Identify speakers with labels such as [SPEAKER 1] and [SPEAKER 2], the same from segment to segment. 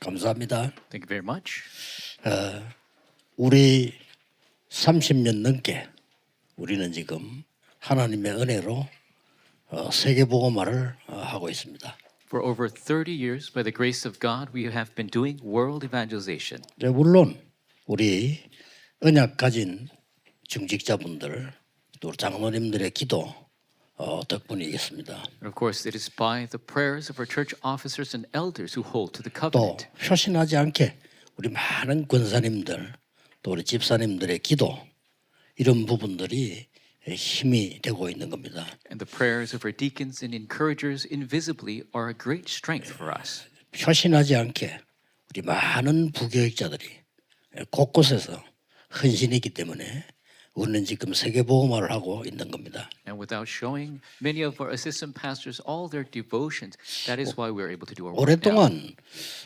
[SPEAKER 1] 감사합니다.
[SPEAKER 2] Thank you very much.
[SPEAKER 1] 우리 30년 넘게 우리는 지금 하나님의 은혜로 세계복음화를 하고 있습니다.
[SPEAKER 2] For over 30 years, by the grace of God, we have been doing world evangelization.
[SPEAKER 1] 네, 물론 우리 언약 가진 중직자분들 또 장로님들의 기도 덕분이겠습니다.
[SPEAKER 2] And of course, it is by the prayers of our church officers and elders who hold to the
[SPEAKER 1] 또
[SPEAKER 2] covenant.
[SPEAKER 1] 표신하지 않게 우리 많은 권사님들 또 우리 집사님들의 기도 이런 부분들이 힘이 되고 있는 겁니다.
[SPEAKER 2] And the prayers of our deacons and encouragers invisibly are a great strength for us.
[SPEAKER 1] 표신하지 않게 우리 많은 부교육자들이 곳곳에서 헌신했기 때문에 우리는 지금 세계복음화를 하고 있는 겁니다.
[SPEAKER 2] And without showing many of our assistant pastors all their devotions, that is why we're able to do our work now.
[SPEAKER 1] 오랫동안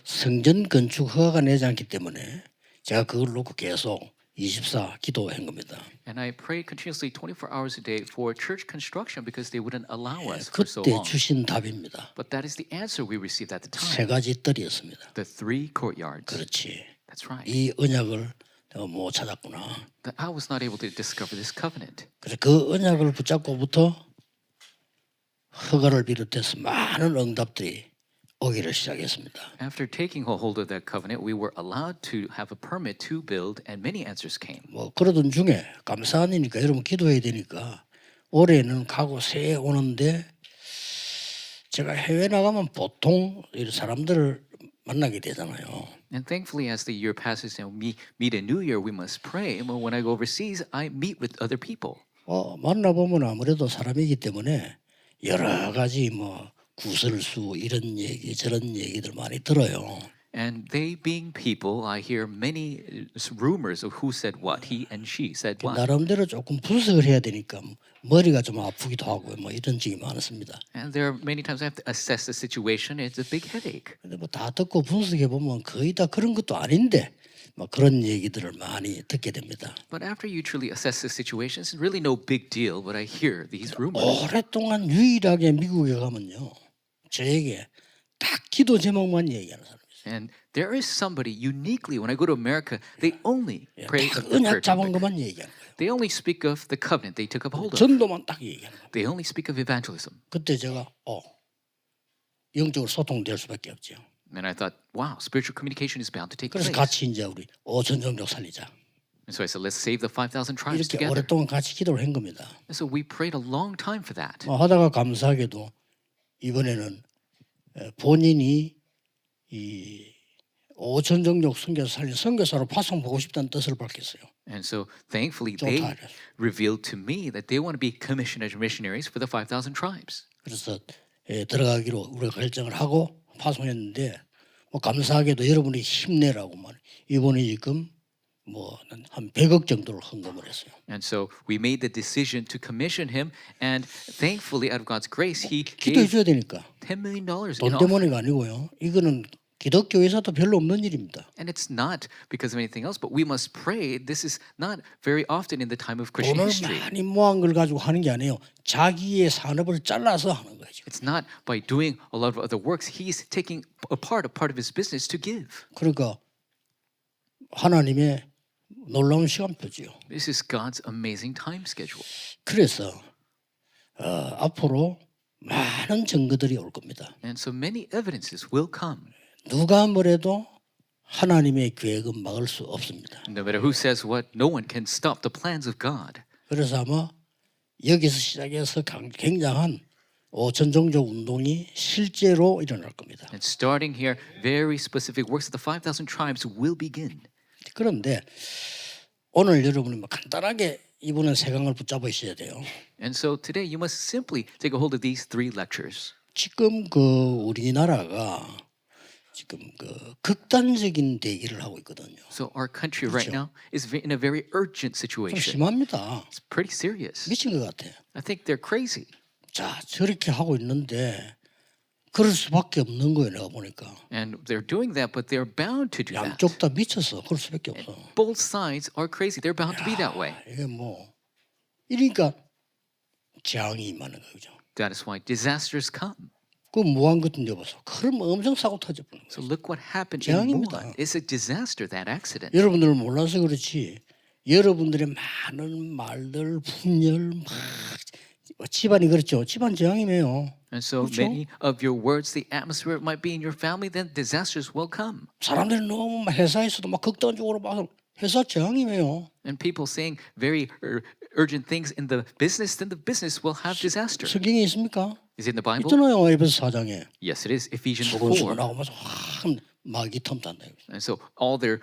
[SPEAKER 1] 성전 건축 허가가 내지 않기 때문에 제가 그걸 놓고 계속 24 기도한 겁니다.
[SPEAKER 2] And I prayed continuously 24 hours a day for church construction because they wouldn't allow us for so
[SPEAKER 1] 그때
[SPEAKER 2] long.
[SPEAKER 1] 주신 답입니다.
[SPEAKER 2] But that is the answer we received at the
[SPEAKER 1] 세
[SPEAKER 2] time.
[SPEAKER 1] 가지 뜰이었습니다.
[SPEAKER 2] The 3 courtyards.
[SPEAKER 1] 그렇지.
[SPEAKER 2] That's right.
[SPEAKER 1] 이 언약을 내가 못 찾았구나.
[SPEAKER 2] That I was not able to discover this covenant.
[SPEAKER 1] 그래서 그 언약을 붙잡고부터 허가를 비롯해서 많은 응답들이 오기를 시작했습니다.
[SPEAKER 2] After taking hold of that covenant, we were allowed to have a permit to build, and many answers came.
[SPEAKER 1] 뭐 그러던 중에 감사한 일이니까 여러분 기도해야 되니까 올해는 가고 새해 오는데 제가 해외 나가면 보통 이런 사람들을 만나게 되잖아요.
[SPEAKER 2] And thankfully, as the year passes and we meet a new year, we must pray. And when I go overseas, I meet with other people.
[SPEAKER 1] 만나보면 아무래도 사람이기 때문에 여러 가지 뭐 구설수 이런 얘기 저런 얘기들 많이 들어요.
[SPEAKER 2] And they being people, I hear many rumors of who said what, he and she said what.
[SPEAKER 1] 나름대로 조금 분석을 해야 되니까 머리가 좀 아프기도 하고 뭐 이런 적이 많습니다.
[SPEAKER 2] And there are many times I have to assess the situation. It's a big headache.
[SPEAKER 1] 근데 뭐 다 듣고 분석해 보면 거의 다 그런 것도 아닌데 뭐 그런 얘기들을 많이 듣게 됩니다.
[SPEAKER 2] But after you truly assess the situation, it's really no big deal. But I hear these rumors.
[SPEAKER 1] 오랫동안 유일하게 미국에 가면요, 저에게 딱 기도 제목만 얘기하는 사람이 있어요.
[SPEAKER 2] And there is somebody uniquely, when I go to America, they only pray
[SPEAKER 1] 딱
[SPEAKER 2] of the
[SPEAKER 1] 언약
[SPEAKER 2] prayer
[SPEAKER 1] 잡은
[SPEAKER 2] topic.
[SPEAKER 1] 것만 얘기하는 거예요.
[SPEAKER 2] They only speak of the covenant they took up hold of.
[SPEAKER 1] 전도만 딱 얘기하는 거예요.
[SPEAKER 2] They only speak of evangelism.
[SPEAKER 1] 그때 제가 영적으로 소통될 수밖에 없죠.
[SPEAKER 2] And I thought, wow, spiritual communication is bound to take
[SPEAKER 1] 그래서
[SPEAKER 2] place.
[SPEAKER 1] 같이 이제 우리 5천 종족 살리자.
[SPEAKER 2] And so I said, let's save the 5,000 tribes
[SPEAKER 1] 이렇게
[SPEAKER 2] together.
[SPEAKER 1] 오랫동안 같이 기도를 한 겁니다.
[SPEAKER 2] And so we prayed a long time for that.
[SPEAKER 1] 하다가 감사하게도 이번에는 본인이 이 5천 종족 선교사 살린 선교사로 파송 보고 싶다는 뜻을 밝혔어요.
[SPEAKER 2] And so thankfully they
[SPEAKER 1] 좋다.
[SPEAKER 2] revealed to me that they want to be commissioned as missionaries for the 5,000 tribes.
[SPEAKER 1] 그래서 들어가기로 우리가 결정을 하고 파송했는데 뭐 감사하게도 여러분이 힘내라고만 이번에 지금 뭐 한 100억 정도를 헌금을 했어요.
[SPEAKER 2] And so we made the decision to commission him, and thankfully, out of God's grace, he
[SPEAKER 1] 기도해
[SPEAKER 2] gave
[SPEAKER 1] 줘야 되니까
[SPEAKER 2] $10 million in
[SPEAKER 1] 돈
[SPEAKER 2] offering.
[SPEAKER 1] 때문에가 아니고요. 이거는 기독교에서도 별로 없는 일입니다.
[SPEAKER 2] And it's not because of anything else, but we must pray. This is not very often in the time of Christian
[SPEAKER 1] 돈을
[SPEAKER 2] history.
[SPEAKER 1] 많이 모은 걸 가지고 하는 게 아니에요. 자기의 산업을 잘라서 하는 거예요. 지금.
[SPEAKER 2] It's not by doing a lot of other works. He's taking a part of his business to give.
[SPEAKER 1] 그러니까 하나님의 놀라운 시간표지요.
[SPEAKER 2] This is God's amazing time schedule.
[SPEAKER 1] 그래서 앞으로 많은 증거들이 올 겁니다.
[SPEAKER 2] And so many evidences will come.
[SPEAKER 1] 누가 뭐래도 하나님의 계획은 막을 수 없습니다.
[SPEAKER 2] No matter who says what, no one can stop the plans of God.
[SPEAKER 1] 그래서 아마 여기서 시작해서 굉장한 5천 종족 운동이 실제로 일어날 겁니다.
[SPEAKER 2] And starting here, very specific works of the 5,000 tribes will begin.
[SPEAKER 1] 그런데 오늘 여러분이 뭐 간단하게 이분은 세 강을 붙잡으셔야 돼요.
[SPEAKER 2] And so today you must simply take a hold of these 3 lectures.
[SPEAKER 1] 지금 그 우리나라가 지금 그 극단적인 대기를 하고 있거든요.
[SPEAKER 2] So our country right now is in a very urgent
[SPEAKER 1] 좀
[SPEAKER 2] situation.
[SPEAKER 1] 심합니다.
[SPEAKER 2] It's pretty serious.
[SPEAKER 1] 미친 것 같아요.
[SPEAKER 2] I think they're crazy.
[SPEAKER 1] 자, 저렇게 하고 있는데 그럴 수밖에 없는 거예요. 내가 보니까
[SPEAKER 2] And they're doing that, but they're bound to do that.
[SPEAKER 1] 양쪽 다 미쳤어. 그럴 수밖에 없어.
[SPEAKER 2] Both sides are crazy. They're bound to be that way.
[SPEAKER 1] 이게 뭐 이러니까 재앙이 임하는 거죠.
[SPEAKER 2] That is why disasters come.
[SPEAKER 1] 그 무한 같은 데 봐서 그럼 엄청 사고 터져버린
[SPEAKER 2] So
[SPEAKER 1] 거예요.
[SPEAKER 2] look what happened in
[SPEAKER 1] 재앙입니다.
[SPEAKER 2] Wuhan. It's a disaster, that accident.
[SPEAKER 1] 여러분들 몰라서 그렇지 여러분들의 많은 말들 분열 막 집안이 그렇죠. 집안 재앙이에요.
[SPEAKER 2] And so
[SPEAKER 1] 그렇죠?
[SPEAKER 2] many of your words, the atmosphere it might be in your family, then disasters will come.
[SPEAKER 1] 사람들이 너무 막 회사에서도 막 극단적으로 막 회사 재앙이에요.
[SPEAKER 2] And people saying very urgent things in the business, then the business will have disaster.
[SPEAKER 1] 성경에 있습니까?
[SPEAKER 2] Is it in the Bible?
[SPEAKER 1] 있잖아요. 에베소 4장에
[SPEAKER 2] Yes, it is. Ephesians 4.
[SPEAKER 1] 수근수근하고 막 마귀 텀탄다.
[SPEAKER 2] And so all their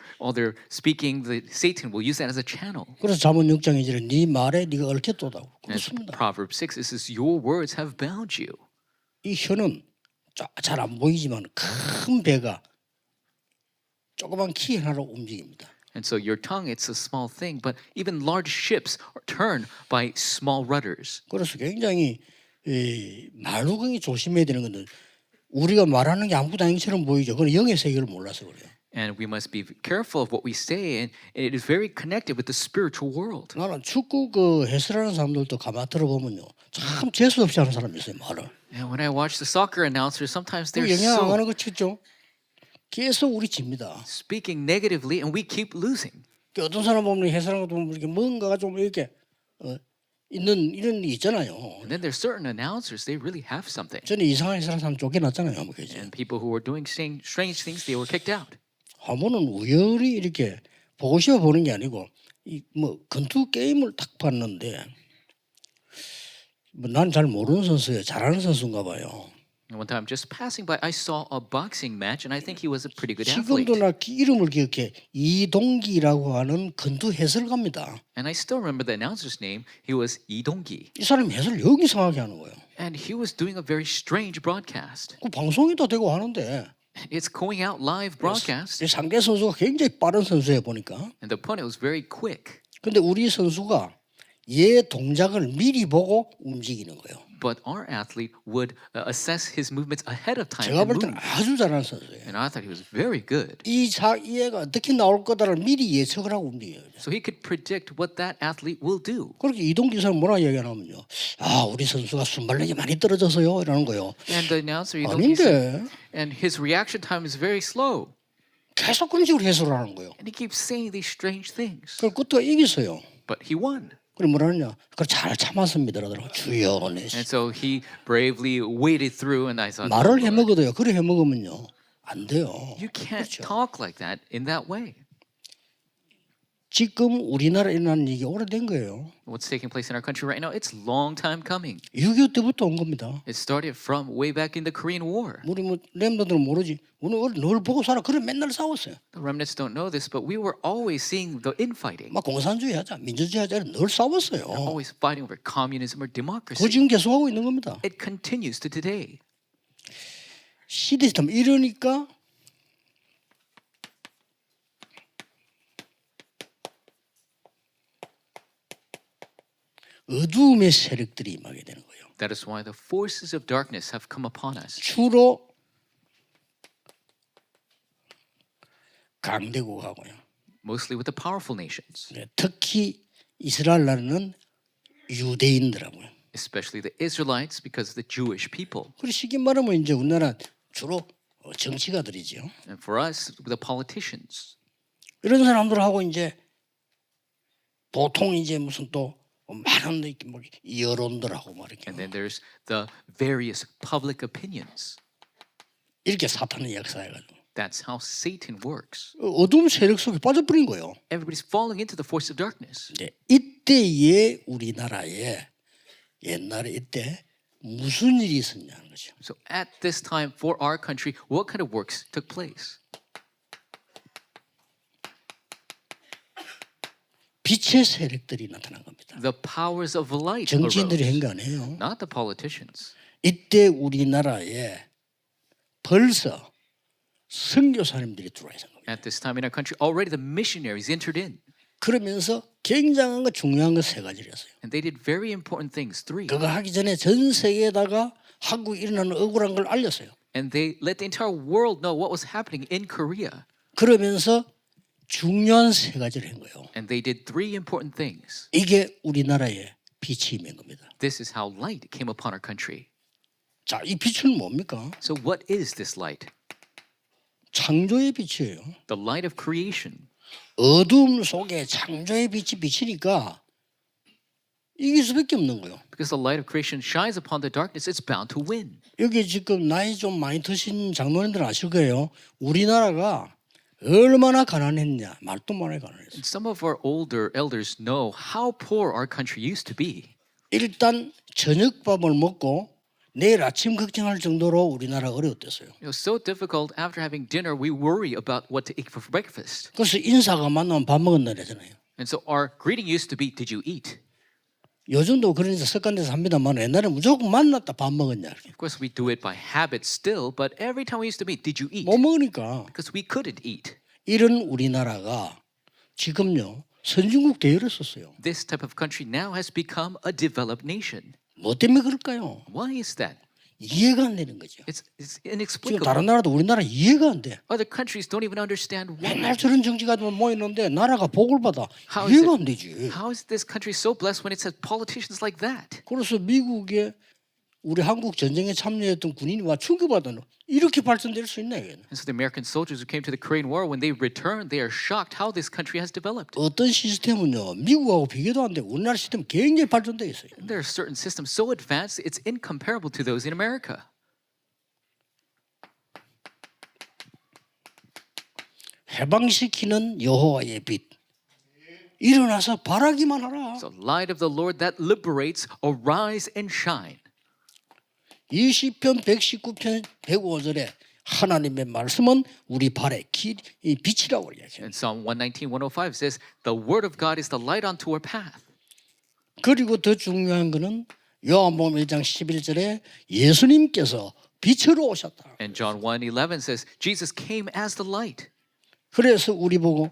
[SPEAKER 2] speaking, the Satan will use that as a channel.
[SPEAKER 1] 그래서 잠언 6장에 이제 네 말에 네가 얽혔도다고.
[SPEAKER 2] And
[SPEAKER 1] 그렇습니다.
[SPEAKER 2] Proverbs 6, it says, your words have bound you.
[SPEAKER 1] 이 혀는 잘 안 보이지만 큰 배가 조그만 키 하나로 움직입니다.
[SPEAKER 2] And so your tongue, it's a small thing, but even large ships are turned by small rudders.
[SPEAKER 1] 그래서 굉장히 말로경이 조심해야 되는 건데 우리가 말하는 게 아무것도 아닌 것처럼 보이죠. 그건 영의 세계를 몰라서 그래요.
[SPEAKER 2] And we must be careful of what we say, and it is very connected with the spiritual world.
[SPEAKER 1] 나는 축구 그 해설하는 사람들도 가만 들어보면요, 참 재수 없이 하는 사람이 있어요 말을.
[SPEAKER 2] And when I watch the soccer announcers, sometimes
[SPEAKER 1] 그
[SPEAKER 2] they're
[SPEAKER 1] 영향 안
[SPEAKER 2] so
[SPEAKER 1] 가는 거 치죠. 계속 우리 집니다.
[SPEAKER 2] speaking negatively, and we keep losing.
[SPEAKER 1] 어떤 사람 보면 해설하는 거 보면 이렇게 뭔가가 좀 이렇게 있는 이런 게 있잖아요.
[SPEAKER 2] And then there's certain announcers, they really have something.
[SPEAKER 1] 저는 이상한 해설하는 사람 쫓겨났잖아요. 한번 그죠?
[SPEAKER 2] And people who were doing strange things, they were kicked out.
[SPEAKER 1] 한번은 우연히 이렇게 보고 싶어 보는 게 아니고 이 뭐 권투 게임을 딱 봤는데 뭐 난 잘 모르는 선수예요. 잘하는 선수인가 봐요.
[SPEAKER 2] And one time, just passing by, I saw a boxing match, and I think he was a pretty good athlete.
[SPEAKER 1] 지금도 나 이름을 기억해. 이동기라고 하는 권투 해설가입니다.
[SPEAKER 2] And I still remember the announcer's name. He was Lee Dong-gi.
[SPEAKER 1] 이 사람이 해설 영 이상하게 하는 거예요.
[SPEAKER 2] And he was doing a very strange broadcast.
[SPEAKER 1] 그 방송에도 되고 하는데
[SPEAKER 2] It's going out live broadcast,
[SPEAKER 1] 이 상대 선수가 굉장히 빠른 선수에 보니까.
[SPEAKER 2] and the opponent was very quick.
[SPEAKER 1] 근데 우리 선수가 얘 동작을 미리 보고 움직이는 거예요.
[SPEAKER 2] But our athlete would assess his movements ahead of time
[SPEAKER 1] 제가
[SPEAKER 2] and
[SPEAKER 1] 볼 때는
[SPEAKER 2] move.
[SPEAKER 1] 아주 잘하는 선수예요.
[SPEAKER 2] And I thought he was very good.
[SPEAKER 1] 이 애가 어떻게 나올 거다를 미리 예측을 하고 움직여요.
[SPEAKER 2] So he could predict what that athlete will do.
[SPEAKER 1] 그렇게 이동기 사람 뭐라 얘기하냐면요. 아, 우리 선수가 순발력이 많이 떨어져서요. 이러는 거예요.
[SPEAKER 2] And the announcer, he
[SPEAKER 1] 아닌데
[SPEAKER 2] said, and his reaction time is very slow.
[SPEAKER 1] 계속 그런 식으로 해설을 하는 거예요.
[SPEAKER 2] And he keeps saying these strange things.
[SPEAKER 1] 그걸 끝에 이겼어요.
[SPEAKER 2] But he won.
[SPEAKER 1] 그럼 뭐라 하냐. 그걸 잘 참았습니다. 그러더라고. 주여. 네.
[SPEAKER 2] And so he bravely waded through, and I thought,
[SPEAKER 1] 말을 해먹어도요. 그래 해먹으면요. 안 돼요.
[SPEAKER 2] you can't
[SPEAKER 1] 그렇죠.
[SPEAKER 2] talk like that in that way.
[SPEAKER 1] 지금 우리나라에 일어나는 일이 오래된 거예요.
[SPEAKER 2] What's taking place in our country right now, it's long time coming.
[SPEAKER 1] 6.25 때부터 온 겁니다.
[SPEAKER 2] It started from way back in the Korean War.
[SPEAKER 1] 우리 뭐 렘너들은 모르지. 우리는 늘 보고 살아. 그래 맨날 싸웠어요.
[SPEAKER 2] The remnants don't know this, but we were always seeing the infighting.
[SPEAKER 1] 막 공산주의 하자, 민주주의 하자 늘 싸웠어요.
[SPEAKER 2] Always fighting over communism or
[SPEAKER 1] 그거
[SPEAKER 2] democracy.
[SPEAKER 1] 지금 계속하고 있는 겁니다.
[SPEAKER 2] It continues to today.
[SPEAKER 1] 시스템 이러니까 어두움의 세력들이 임하게 되는 거예요.
[SPEAKER 2] That is why the forces of darkness have come upon us.
[SPEAKER 1] 주로 강대국하고요.
[SPEAKER 2] Mostly with the powerful nations,
[SPEAKER 1] 네, 특히 이스라엘 나라는 유대인들하고요.
[SPEAKER 2] especially the Israelites, because of the Jewish people.
[SPEAKER 1] 그리고 쉽게 말하면 이제 우리나라 주로 정치가들이죠.
[SPEAKER 2] And for us, the politicians.
[SPEAKER 1] 이런 사람들하고 이제 보통 이제 무슨 또 많은 뭐 여론들하고 막 이렇게
[SPEAKER 2] And then there's the various public opinions.
[SPEAKER 1] 이렇게 사탄의 역사해가지고
[SPEAKER 2] That's how Satan works.
[SPEAKER 1] 어두움 세력 속에 빠져버린 거예요.
[SPEAKER 2] Everybody's falling into the force of darkness.
[SPEAKER 1] 네, 이때에 우리나라에 옛날에 이때 무슨 일이 있었냐는 거죠.
[SPEAKER 2] So at this time for our country, what kind of works took place?
[SPEAKER 1] 빛의 세력들이 나타난 겁니다.
[SPEAKER 2] The powers of light
[SPEAKER 1] 정치인들이 한
[SPEAKER 2] arose,
[SPEAKER 1] 거 아니에요.
[SPEAKER 2] not the politicians.
[SPEAKER 1] 이때 우리나라에 벌써 선교사님들이 들어와 있는 겁니다.
[SPEAKER 2] At this time in our country, already the missionaries entered in,
[SPEAKER 1] 그러면서 굉장한 거 중요한 거 세 가지를 했어요.
[SPEAKER 2] and they did very important things. 3,
[SPEAKER 1] 그거 하기 전에 전 세계에다가 한국에 일어나는 억울한 걸 알렸어요.
[SPEAKER 2] and they let the entire world know what was happening in Korea.
[SPEAKER 1] 그러면서 중요한 세 가지를 한 거예요.
[SPEAKER 2] And they did 3 important things.
[SPEAKER 1] 이게 우리나라의 빛이 임한 겁니다.
[SPEAKER 2] This is how light came upon our country.
[SPEAKER 1] 자, 이 빛은 뭡니까?
[SPEAKER 2] So what is this light?
[SPEAKER 1] 창조의 빛이에요.
[SPEAKER 2] The light of creation.
[SPEAKER 1] 어둠 속에 창조의 빛이 비치니까 이길 수밖에 없는 거예요.
[SPEAKER 2] Because the light of creation shines upon the darkness, it's bound to win.
[SPEAKER 1] 여기 지금 나이 좀 많이 드신 장로님들 아실 거예요. 우리나라가 얼마나 가난했냐. 말도 못해 가난했어요.
[SPEAKER 2] And some of our older elders know how poor our country used to be.
[SPEAKER 1] 일단 저녁밥을 먹고 내일 아침 걱정할 정도로 우리나라 어려웠댔어요.
[SPEAKER 2] It was so difficult after having dinner, we worry about what to eat for breakfast.
[SPEAKER 1] 그래서 인사가 만나면 밥 먹었나 그러잖아요.
[SPEAKER 2] And so our greeting used to be, did you eat?
[SPEAKER 1] 요즘도 그런 인사 습관돼서 합니다만 옛날에 무조건 만났다 밥 먹었냐. 이렇게.
[SPEAKER 2] Of course, we do it by habit still, but every time we used to meet, did you eat?
[SPEAKER 1] 못 먹으니까
[SPEAKER 2] Because we couldn't eat.
[SPEAKER 1] 이런 우리나라가 지금요 선진국 대열을 썼어요.
[SPEAKER 2] This type of country now has become a developed nation.
[SPEAKER 1] 뭐 때문에 그럴까요?
[SPEAKER 2] Why is that?
[SPEAKER 1] 이해가 안 되는 거죠.
[SPEAKER 2] It's
[SPEAKER 1] 지금
[SPEAKER 2] inexplicable.
[SPEAKER 1] 다른 나라도 우리나라 이해가 안 돼.
[SPEAKER 2] Other countries don't even understand why.
[SPEAKER 1] 맨날 저런 정치가 모이는데 나라가 복을 받아.
[SPEAKER 2] How is
[SPEAKER 1] 이해가
[SPEAKER 2] it-
[SPEAKER 1] 안 되지.
[SPEAKER 2] How is this country so blessed when it has politicians like that?
[SPEAKER 1] 그래서 미국에 우리 한국 전쟁에 참여했던 군인이 와 충격받아는 이렇게 발전될 수 있나 이게.
[SPEAKER 2] And so the American soldiers who came to the Korean War, when they returned, they are shocked how this country has developed.
[SPEAKER 1] 어떤 시스템은요 미국하고 비교도 안 돼. 우리나라 시스템 굉장히 발전돼 있어요.
[SPEAKER 2] And there are certain systems so advanced, it's incomparable to those in America.
[SPEAKER 1] 해방시키는 여호와의 빛. 일어나서 바라기만 하라.
[SPEAKER 2] So light of the Lord that liberates, arise and shine.
[SPEAKER 1] 이 시편 119편 105절에 하나님의 말씀은 우리 발의 이 빛이라고 이야기해요.
[SPEAKER 2] And Psalm 119, 105 says, the word of God is the light unto our path.
[SPEAKER 1] 그리고 더 중요한 거는 요한복음 1장 11절에 예수님께서 빛으로 오셨다.
[SPEAKER 2] And John 1:11 says, Jesus came as the light.
[SPEAKER 1] 그래서 우리 보고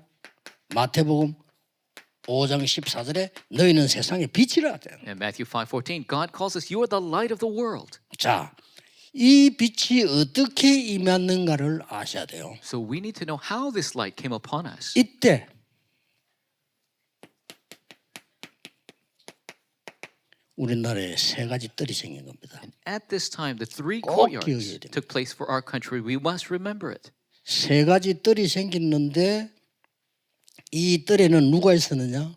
[SPEAKER 1] 마태복음 5장 14절에 너희는 세상의 빛이라 하대요.
[SPEAKER 2] And Matthew 5:14, God calls us, you are the light of the world.
[SPEAKER 1] 자, 이 빛이 어떻게 임했는가를 아셔야 돼요.
[SPEAKER 2] So we need to know how this light came upon us.
[SPEAKER 1] 이때 우리나라에 세 가지 뜰이 생긴 겁니다.
[SPEAKER 2] At this time, the three
[SPEAKER 1] 꼭
[SPEAKER 2] courtyards
[SPEAKER 1] 기억해야 됩니다.
[SPEAKER 2] took place for our country. We must remember it.
[SPEAKER 1] 세 가지 뜰이 생겼는데 이 뜰에는 누가 있었느냐?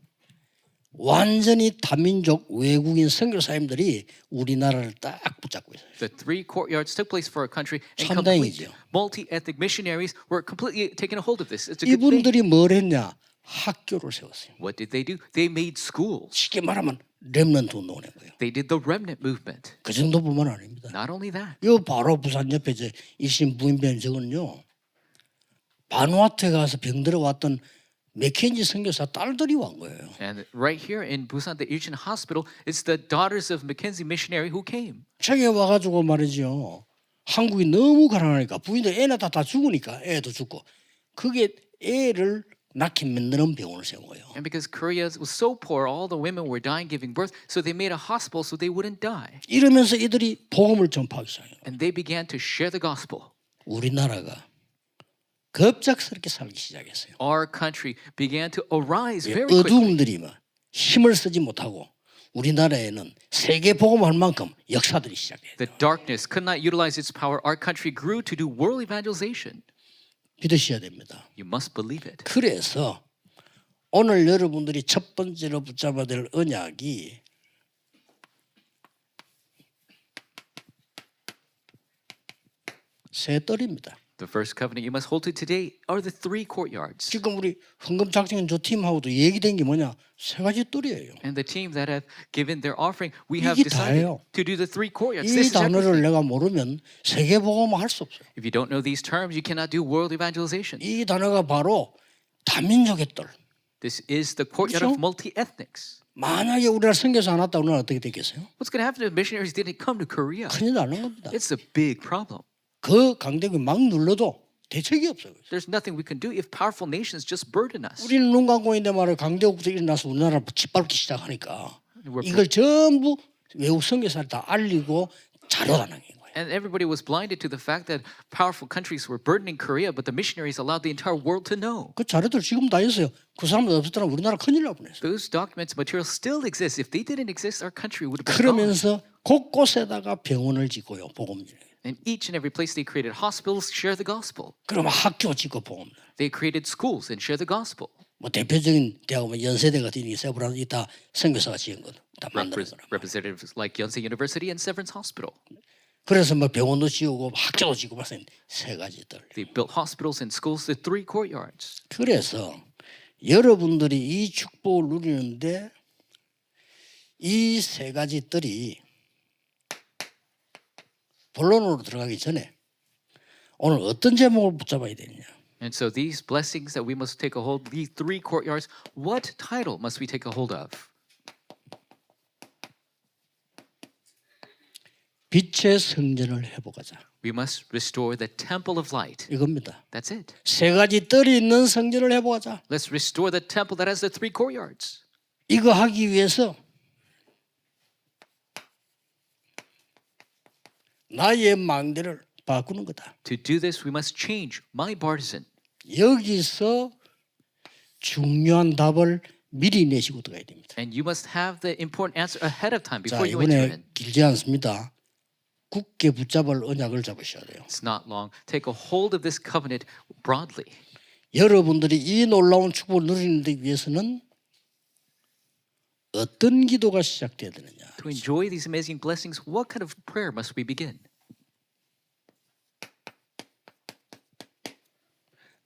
[SPEAKER 1] 완전히 다민족 외국인 선교사님들이 우리나라를 딱 붙잡고 있어요.
[SPEAKER 2] The three courtyards took place for our country, and
[SPEAKER 1] 천당이죠.
[SPEAKER 2] complete multi-ethnic missionaries were completely taking a hold of this. It's a good thing.
[SPEAKER 1] 이분들이 뭘 했냐? 학교를 세웠어요.
[SPEAKER 2] What did they do? They made schools.
[SPEAKER 1] 쉽게 말하면 렘넌트 운동을 한 거예요.
[SPEAKER 2] They did the remnant movement.
[SPEAKER 1] 그 정도뿐만 아닙니다.
[SPEAKER 2] Not only that,
[SPEAKER 1] 이 바로 부산 옆에 저 일신 부인변 저거는요. 바누아투에 가서 병들어 왔던 맥켄지 선교사 딸들이 온 거예요.
[SPEAKER 2] and right here in Busan, the Ilchin Hospital, it's the daughters of Mackenzie missionary who came.
[SPEAKER 1] 저기 와가지고 말이죠. 한국이 너무 가난하니까 부인들 애나 다 죽으니까 애도 죽고 그게 애를 낳게 만드는 병원을 세운 거예요.
[SPEAKER 2] And because Korea was so poor, all the women were dying giving birth, so they made a hospital so they wouldn't die.
[SPEAKER 1] 이러면서 이들이 복음을 전파하기 시작해요.
[SPEAKER 2] And they began to share the gospel.
[SPEAKER 1] 우리나라가 급작스럽게 살기 시작했어요.
[SPEAKER 2] Our country began to arise very quickly.
[SPEAKER 1] 어두움들이 막 힘을 쓰지 못하고 우리나라에는 세계 복음할 만큼 역사들이 시작해요.
[SPEAKER 2] The darkness could not utilize its power. Our country grew to do world evangelization.
[SPEAKER 1] 믿으셔야 됩니다.
[SPEAKER 2] You must believe it.
[SPEAKER 1] 그래서 오늘 여러분들이 첫 번째로 붙잡아야 될 언약이 세 뜰입니다.
[SPEAKER 2] The first covenant you must hold to today are the three courtyards.
[SPEAKER 1] 지금 우리 헌금 작정인 저 팀하고도 얘기된 게 뭐냐? 세 가지 뜰이에요.
[SPEAKER 2] And the team that have given their offering, we have
[SPEAKER 1] 이게
[SPEAKER 2] decided
[SPEAKER 1] 다예요.
[SPEAKER 2] to do the three courtyards.
[SPEAKER 1] 이
[SPEAKER 2] This is
[SPEAKER 1] 단어를
[SPEAKER 2] everything.
[SPEAKER 1] 내가 모르면 세계 복음을 할 수 없어요.
[SPEAKER 2] If you don't know these terms, you cannot do world evangelization.
[SPEAKER 1] 이 단어가 바로 다민족의 뜰.
[SPEAKER 2] This is the courtyard
[SPEAKER 1] 그렇죠?
[SPEAKER 2] of multi-ethnics.
[SPEAKER 1] 만약에 우리나라 선교사 안 왔다 우리나라 어떻게 됐겠어요?
[SPEAKER 2] What's going to happen if missionaries didn't come to Korea?
[SPEAKER 1] 큰일 나는 겁니다.
[SPEAKER 2] It's a big problem.
[SPEAKER 1] 그 강대국이 막 눌러도 대책이 없어요.
[SPEAKER 2] There's nothing we can do if powerful nations just burden us.
[SPEAKER 1] 우리는 눈 감고 있는데 말이에요. 강대국부터 일어나서 우리나라를 짓밟기 시작하니까
[SPEAKER 2] We're
[SPEAKER 1] 이걸 전부 외국 선교사를 다 알리고 자료하는 거예요.
[SPEAKER 2] And everybody was blinded to the fact that powerful countries were burdening Korea, but the missionaries allowed the entire world to know.
[SPEAKER 1] 그 자료들 지금 다 있어요. 그 사람들 없었더라 우리나라 큰일 날 뻔했어요.
[SPEAKER 2] Those documents, materials still exist. If they didn't exist, our country would have been gone.
[SPEAKER 1] 그러면서 곳곳에다가 병원을 짓고요. 복음.
[SPEAKER 2] In each and every place they created hospitals, share the gospel.
[SPEAKER 1] 그럼 학교 짓고 복음.
[SPEAKER 2] They created schools and share the gospel.
[SPEAKER 1] 뭐 대표적인 대학은 연세대 같은 이 세브란 이다 선교사가 지은 거 다 만드는 거라.
[SPEAKER 2] Representatives like Yonsei University and Severance Hospital.
[SPEAKER 1] 그래서 뭐 병원도 지우고 학교도 짓고 말씀 세 가지들.
[SPEAKER 2] They built hospitals and schools, the 3 courtyards.
[SPEAKER 1] 그래서 여러분들이 이 축복을 누리는데 이 세 가지 뜰이 본론으로 들어가기 전에 오늘 어떤 제목을 붙잡아야 되느냐.
[SPEAKER 2] And so these blessings that we must take a hold, these 3 courtyards, what title must we take a hold of?
[SPEAKER 1] 빛의 성전을 회복하자.
[SPEAKER 2] We must restore the temple of light.
[SPEAKER 1] 이겁니다.
[SPEAKER 2] That's it.
[SPEAKER 1] 세 가지 뜰이 있는 성전을 회복하자.
[SPEAKER 2] Let's restore the temple that has the 3 courtyards.
[SPEAKER 1] 이거 하기 위해서 나의 망대를 바꾸는 거다.
[SPEAKER 2] To do this, we must change my partisan.
[SPEAKER 1] 여기서 중요한 답을 미리 내시고 들어가야 됩니다.
[SPEAKER 2] And you must have the important answer ahead of time
[SPEAKER 1] 자,
[SPEAKER 2] before you enter
[SPEAKER 1] 이번에
[SPEAKER 2] in.
[SPEAKER 1] 길지 않습니다. 굳게 붙잡을 언약을 잡으셔야 돼요.
[SPEAKER 2] It's not long. Take a hold of this covenant broadly.
[SPEAKER 1] 여러분들이 이 놀라운 축복을 누리는 데 위해서는 어떤 기도가 시작돼야 되느냐.
[SPEAKER 2] To enjoy these amazing blessings, what kind of prayer must we begin?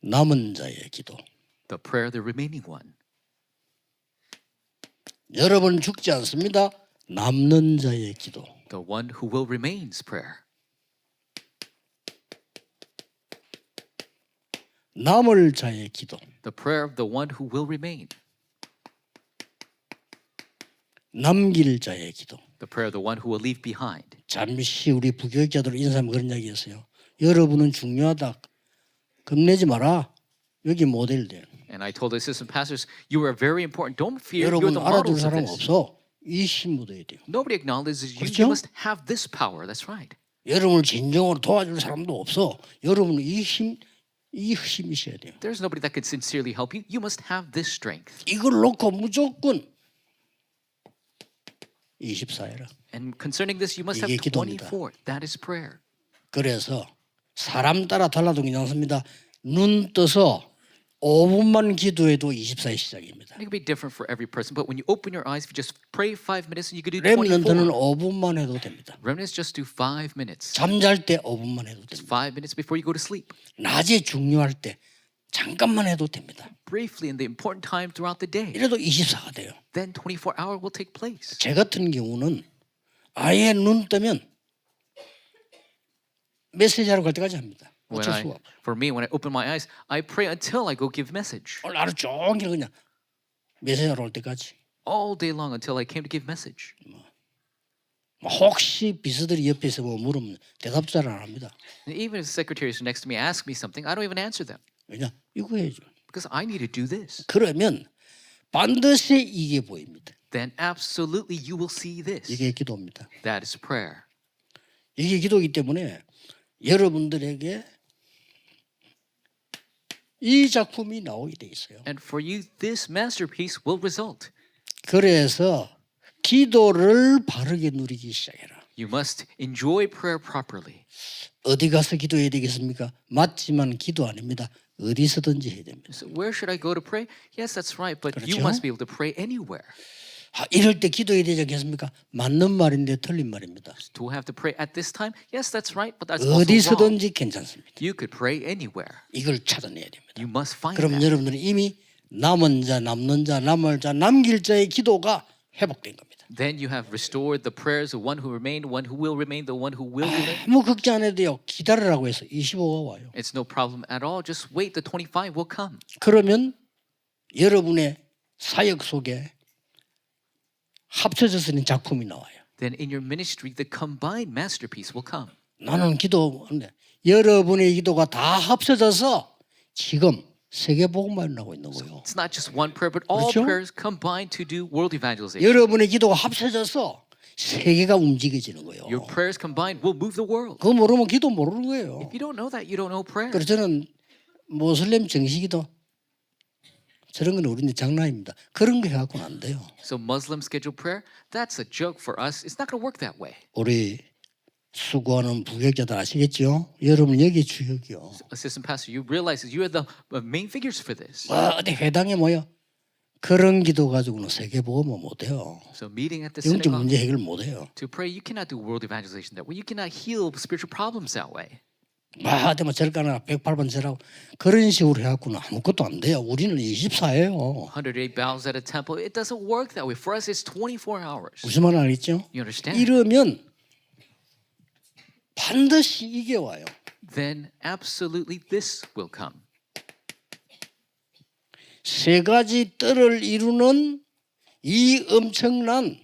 [SPEAKER 1] 남은 자의 기도.
[SPEAKER 2] The prayer, the remaining one.
[SPEAKER 1] 여러분 죽지 않습니다. 남는 자의 기도.
[SPEAKER 2] The one who will remain's prayer.
[SPEAKER 1] 남을 자의 기도.
[SPEAKER 2] The prayer of the one who will remain.
[SPEAKER 1] 남길 자의 기도.
[SPEAKER 2] The prayer of the one who will leave behind.
[SPEAKER 1] 잠시 우리 부교육자들 인사하면 그런 이야기 했어요. 여러분은 중요하다. 겁내지 마라. 여기 모델들.
[SPEAKER 2] And I told the assistant pastors, you are very important. Don't fear. You're
[SPEAKER 1] 여러분
[SPEAKER 2] the
[SPEAKER 1] 알아둘
[SPEAKER 2] models of
[SPEAKER 1] 사람
[SPEAKER 2] this.
[SPEAKER 1] 없어. 이 힘 묻어야 돼요.
[SPEAKER 2] Nobody acknowledges you.
[SPEAKER 1] 그렇죠?
[SPEAKER 2] You must have this power. That's right.
[SPEAKER 1] 여러분을 진정으로 도와줄 사람도 없어. 여러분은 이 힘이 있어야 돼요.
[SPEAKER 2] There's nobody that could sincerely help you. You must have this strength.
[SPEAKER 1] 이걸 놓고 무조건 24해라.
[SPEAKER 2] And concerning this, you must have
[SPEAKER 1] 이게 기도입니다.
[SPEAKER 2] 24. That is prayer.
[SPEAKER 1] 그래서 사람 따라 달라도 괜찮습니다. 눈 떠서 5분만 기도해도 24의 시작입니다.
[SPEAKER 2] It can be different for every person, but when you open your eyes, if you just pray 5 minutes, and you could do
[SPEAKER 1] 렘넌트는
[SPEAKER 2] 24.
[SPEAKER 1] 5분만 해도 됩니다.
[SPEAKER 2] Remnants just do 5 minutes.
[SPEAKER 1] 잠잘 때 5분만 해도
[SPEAKER 2] Just
[SPEAKER 1] 됩니다.
[SPEAKER 2] 5 minutes before you go to sleep.
[SPEAKER 1] 낮에 중요할 때 잠깐만 해도 됩니다.
[SPEAKER 2] Briefly in the important time throughout the day.
[SPEAKER 1] 이래도 24가 돼요.
[SPEAKER 2] Then 24-hour will take place.
[SPEAKER 1] 제 같은 경우는 아예 눈 뜨면 메시지하러 갈 때까지 합니다. 어쩔 수가 없어요.
[SPEAKER 2] For me, when I open my eyes, I pray until I go give message.
[SPEAKER 1] 오늘 하루 종일 그냥 메시지하러 올 때까지.
[SPEAKER 2] All day long until I came to give message.
[SPEAKER 1] 혹시 비서들이 옆에 있어 뭐 물으면 대답 잘 안 합니다.
[SPEAKER 2] And even if the secretaries next to me ask me something, I don't even answer them
[SPEAKER 1] 왜냐? 이거 해야죠.
[SPEAKER 2] because I need to do this.
[SPEAKER 1] 그러면 반드시 이게 보입니다.
[SPEAKER 2] Then absolutely you will see this.
[SPEAKER 1] 이게 기도입니다.
[SPEAKER 2] That is prayer.
[SPEAKER 1] 이게 기도이기 때문에 여러분들에게 이 작품이 나오게 돼 있어요.
[SPEAKER 2] And for you, this masterpiece will result.
[SPEAKER 1] 그래서 기도를 바르게 누리기 시작해라.
[SPEAKER 2] You must enjoy prayer properly.
[SPEAKER 1] 어디 가서 기도해야 되겠습니까? 맞지만 기도 아닙니다. 어디서든지 해야 됩니다.
[SPEAKER 2] So where should I go to pray? Yes, that's right, but you
[SPEAKER 1] 그렇죠?
[SPEAKER 2] must be able to pray anywhere.
[SPEAKER 1] 이럴 때 기도해야 되지 않겠습니까? 맞는 말인데 틀린 말입니다.
[SPEAKER 2] Do I have to pray at this time? Yes, that's right, but that's also wrong.
[SPEAKER 1] 어디서든지 괜찮습니다.
[SPEAKER 2] You could pray anywhere.
[SPEAKER 1] 이걸 찾아내야 됩니다.
[SPEAKER 2] You must find
[SPEAKER 1] 그럼
[SPEAKER 2] that.
[SPEAKER 1] 여러분들은 이미 남은 자, 남는 자, 남을 자, 남길 자의 기도가 회복된 겁니다.
[SPEAKER 2] Then you have restored the prayers of one who remained, one who will remain, the one who will remain.
[SPEAKER 1] 아무 걱정 안 해도 돼요. 기다리라고 해서 25가 와요.
[SPEAKER 2] It's no problem at all. Just wait. The 25 will come.
[SPEAKER 1] 그러면 여러분의 사역 속에 합쳐져서 있는 작품이 나와요.
[SPEAKER 2] Then in your ministry, the combined masterpiece will come.
[SPEAKER 1] 나는 기도하는데 여러분의 기도가 다 합쳐져서 지금 세계복음만 나고 있는 거예요.
[SPEAKER 2] It's not just one prayer, but all
[SPEAKER 1] 그렇죠?
[SPEAKER 2] prayers combined to do world evangelization.
[SPEAKER 1] 여러분의 기도가 합쳐져서 세계가 움직여지는 거예요.
[SPEAKER 2] Your prayers combined will move the world.
[SPEAKER 1] 그거 모르면 기도 모르는 거예요.
[SPEAKER 2] If you don't know that, you don't know prayer.
[SPEAKER 1] 그래서 저는 모슬렘 정식기도 저런 건 우리는 장난입니다. 그런 거 해갖고는 안 돼요.
[SPEAKER 2] So Muslim scheduled prayer, that's a joke for us. It's not going to work that way.
[SPEAKER 1] 우리 수고하는 부격자들 아시겠죠? 여러분 여기 주역이요.
[SPEAKER 2] Assistant pastor, you realize that you are the main figures for this.
[SPEAKER 1] 어디 회당에 모여 그런 기도 가지고는 세계보험은 못해요.
[SPEAKER 2] So meeting at the
[SPEAKER 1] 영적
[SPEAKER 2] synagogue
[SPEAKER 1] 문제 해결 못해요.
[SPEAKER 2] to pray, you cannot do world evangelization that way. You cannot heal spiritual problems that way.
[SPEAKER 1] 뭐 절가나 108번 절하고 그런 식으로 해갖고는 아무것도 안 돼요. 우리는 24예요.
[SPEAKER 2] 108 bows at a temple, it doesn't work that way. For us, it's 24 hours.
[SPEAKER 1] 무슨 말 알겠죠?
[SPEAKER 2] You understand?
[SPEAKER 1] 이러면 반드시 이게 와요.
[SPEAKER 2] Then absolutely this will come.
[SPEAKER 1] 세 가지 뜰을 이루는 이 엄청난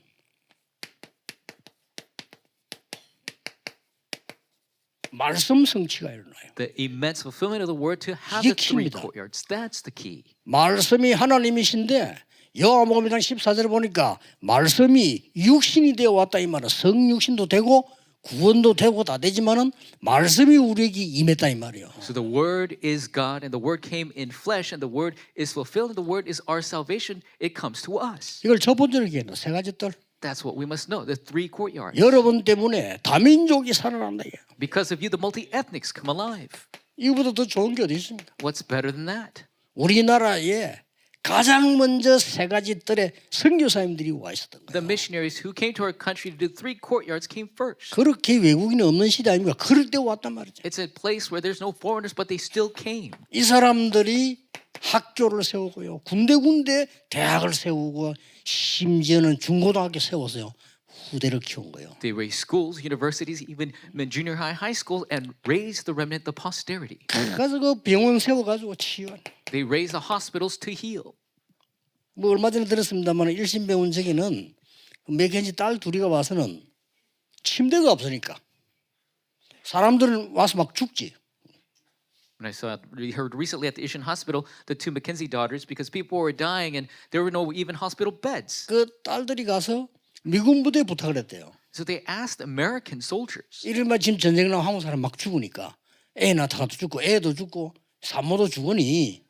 [SPEAKER 1] 말씀 성취가 일어나요.
[SPEAKER 2] The immense fulfillment of the word to have
[SPEAKER 1] 이게
[SPEAKER 2] the three
[SPEAKER 1] 키입니다.
[SPEAKER 2] courtyards. That's the key.
[SPEAKER 1] 말씀이 하나님이신데 요한복음 14절에 보니까 말씀이 육신이 되어 왔다 이 말은 성육신도 되고 구원도 되고 다 되지만은 말씀이 우리에게 임했다 이 말이에요.
[SPEAKER 2] So the word is God and the word came in flesh and the word is fulfilled and the word is our salvation. It comes to us.
[SPEAKER 1] 이걸 첫 번째로 얘기해요. 세 가지 뜰.
[SPEAKER 2] That's what we must know. The three courtyards.
[SPEAKER 1] 여러분 때문에 다민족이 살아난다.
[SPEAKER 2] Because of you, the multi-ethnics come alive.
[SPEAKER 1] 이거보다 더 좋은 게 어디 있습니까?
[SPEAKER 2] What's better than that?
[SPEAKER 1] 우리나라에 가장 먼저 세 가지 뜰에 선교사님들이 와 있었던
[SPEAKER 2] The
[SPEAKER 1] 거예요.
[SPEAKER 2] missionaries who came to our country to do three courtyards came first.
[SPEAKER 1] 그렇게 외국인이 없는 시대 아닙니까? 그럴 때 왔단 말이죠.
[SPEAKER 2] It's a place where there's no foreigners, but they still came.
[SPEAKER 1] 이 사람들이 학교를 세우고요. 군데군데 대학을 세우고 심지어는 중고등학교 세워서요. 후대를 키운 거예요.
[SPEAKER 2] They raised schools, universities, even junior high, high schools, and raised the remnant, the posterity.
[SPEAKER 1] 그래서 그 병원 세워가지고 치유한.
[SPEAKER 2] They raised the hospitals to heal.
[SPEAKER 1] 뭐 얼마 전에 들었습니다만 일신병원 저기는 맥켄지 딸 둘이가 와서는 침대가 없으니까 사람들은 와서 막 죽지.
[SPEAKER 2] When we heard recently at the Ishan Hospital, the two Mackenzie daughters, because people were dying and there were no even hospital beds.
[SPEAKER 1] 그 딸들이 가서 미군 부대에 부탁을 했대요.
[SPEAKER 2] So they asked American soldiers.
[SPEAKER 1] 이른바 지금 전쟁 나면 한국 사람 막 죽으니까 애 낳다가도 죽고 애도 죽고 산모도 죽으니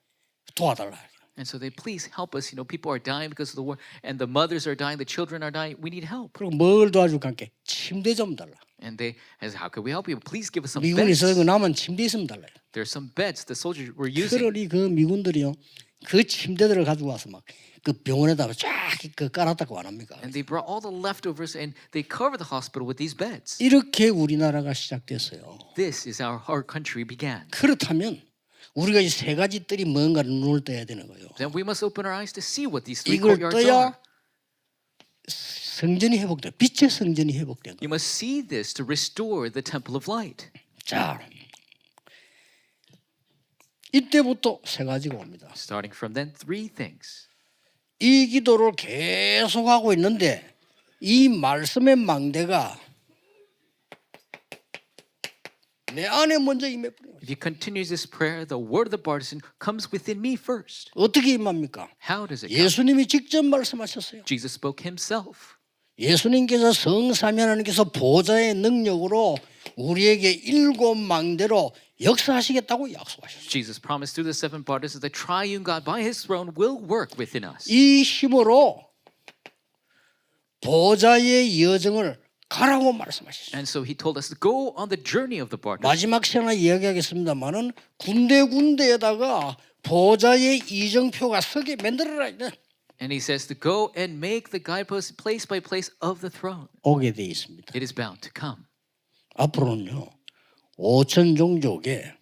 [SPEAKER 1] 도와달라.
[SPEAKER 2] And so they please help us. You know, people are dying because of the war, and the mothers are dying, the children are dying. We need help.
[SPEAKER 1] 그리고 뭘 도와줄까 함께 침대 좀 달라.
[SPEAKER 2] And they asked, how can we help you? Please give us some
[SPEAKER 1] 미군에서
[SPEAKER 2] beds.
[SPEAKER 1] 그 남은 침대 있으면 달라요.
[SPEAKER 2] There's some beds the soldiers were using.
[SPEAKER 1] 그러니 그 미군들이요 그 침대들을 가지고 와서 막 그 병원에다가 쫙그 깔았다고 안 합니까?
[SPEAKER 2] And they brought all the leftovers and they covered the hospital with these beds.
[SPEAKER 1] 이렇게 우리나라가 시작됐어요.
[SPEAKER 2] This is how our country began.
[SPEAKER 1] 그렇다면 우리가 이 세 가지 뜰이 뭔가를 눈을 떠야 되는 거예요.
[SPEAKER 2] Then we must open our eyes to see what these three
[SPEAKER 1] 이걸
[SPEAKER 2] courtyards
[SPEAKER 1] 떠야
[SPEAKER 2] are.
[SPEAKER 1] 성전이 회복돼. 빛의 성전이 회복된
[SPEAKER 2] You
[SPEAKER 1] 거예요.
[SPEAKER 2] must see this to restore the temple of light.
[SPEAKER 1] 자, 이때부터 세 가지가 옵니다.
[SPEAKER 2] Starting from then, three things.
[SPEAKER 1] 이 기도를 계속하고 있는데 이 말씀의 망대가 내 안에 먼저 임해버려요.
[SPEAKER 2] If you continue this prayer, the word of the partisan comes within me first.
[SPEAKER 1] 어떻게 임합니까?
[SPEAKER 2] How does it come?
[SPEAKER 1] 예수님이 직접 말씀하셨어요.
[SPEAKER 2] Jesus spoke himself.
[SPEAKER 1] 예수님께서 성삼위 하나님께서 보좌의 능력으로 우리에게 일곱 망대로 역사하시겠다고 약속하셨어요.
[SPEAKER 2] Jesus promised through the seven partisans that the triune God by his throne will work within us.
[SPEAKER 1] 이 힘으로 보좌의 여정을 가라고 말씀하셨어요.
[SPEAKER 2] And so he told us to go on the journey of the partisans.
[SPEAKER 1] 마지막 시간에 이야기하겠습니다만은 군데군데에다가 보좌의 이정표가 서게 만들어라.
[SPEAKER 2] And he says to go and make the guideposts place by place of the throne.
[SPEAKER 1] 오게 돼 있습니다.
[SPEAKER 2] It is bound to come.
[SPEAKER 1] 앞으로는요 5천 종족의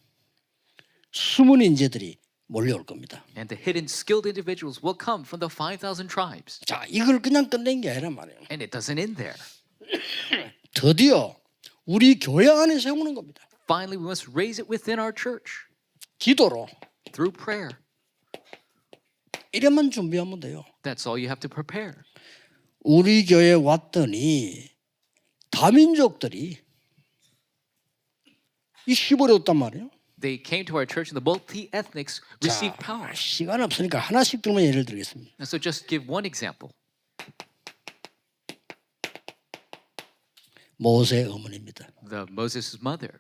[SPEAKER 1] 숨은 인재들이 몰려올 겁니다.
[SPEAKER 2] And the hidden skilled individuals will come from the 5,000 tribes.
[SPEAKER 1] 자, 이걸 그냥 끝낸 게 아니란 말이에요.
[SPEAKER 2] And it doesn't end there.
[SPEAKER 1] 드디어 우리 교회 안에 세우는 겁니다.
[SPEAKER 2] Finally, we must raise it within our church
[SPEAKER 1] 기도로
[SPEAKER 2] through prayer.
[SPEAKER 1] 이래만 준비하면 돼요.
[SPEAKER 2] That's all you have to prepare.
[SPEAKER 1] 우리 교회 왔더니 다민족들이 이 시버렸단 말이에요.
[SPEAKER 2] They came to our church and the multi-ethnics received power.
[SPEAKER 1] 시간 없으니까 하나씩 들면 예를 들겠습니다.
[SPEAKER 2] And so just give one example.
[SPEAKER 1] 모세의 어머니입니다.
[SPEAKER 2] The Moses' mother.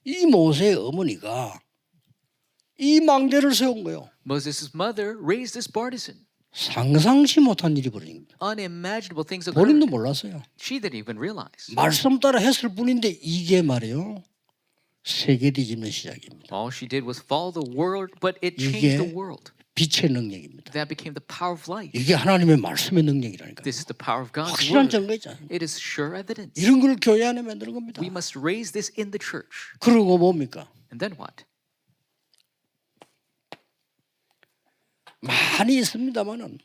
[SPEAKER 1] 이 모세의 어머니가 이 망대를 세운 거예요.
[SPEAKER 2] Moses' mother raised this partisan.
[SPEAKER 1] 상상치 못한 일이 벌어진 겁니다.
[SPEAKER 2] Unimaginable things
[SPEAKER 1] 본인도
[SPEAKER 2] occurred.
[SPEAKER 1] 몰랐어요.
[SPEAKER 2] She didn't even realize.
[SPEAKER 1] 말씀 따라 했을 뿐인데 이게 말이에요. 세계 뒤집는 시작입니다.
[SPEAKER 2] All she did was follow the world, but it changed the
[SPEAKER 1] 이게
[SPEAKER 2] world.
[SPEAKER 1] 빛의 능력입니다.
[SPEAKER 2] That became the power of light.
[SPEAKER 1] 이게 하나님의 말씀의 능력이라니까.
[SPEAKER 2] This is the power of God's
[SPEAKER 1] 확실한
[SPEAKER 2] word.
[SPEAKER 1] 증거있잖아요.
[SPEAKER 2] It is sure evidence.
[SPEAKER 1] 이런 걸 교회 안에 만드는 겁니다.
[SPEAKER 2] We must raise this in the church.
[SPEAKER 1] 그러고 뭡니까?
[SPEAKER 2] And then what?
[SPEAKER 1] 많이 있습니다만은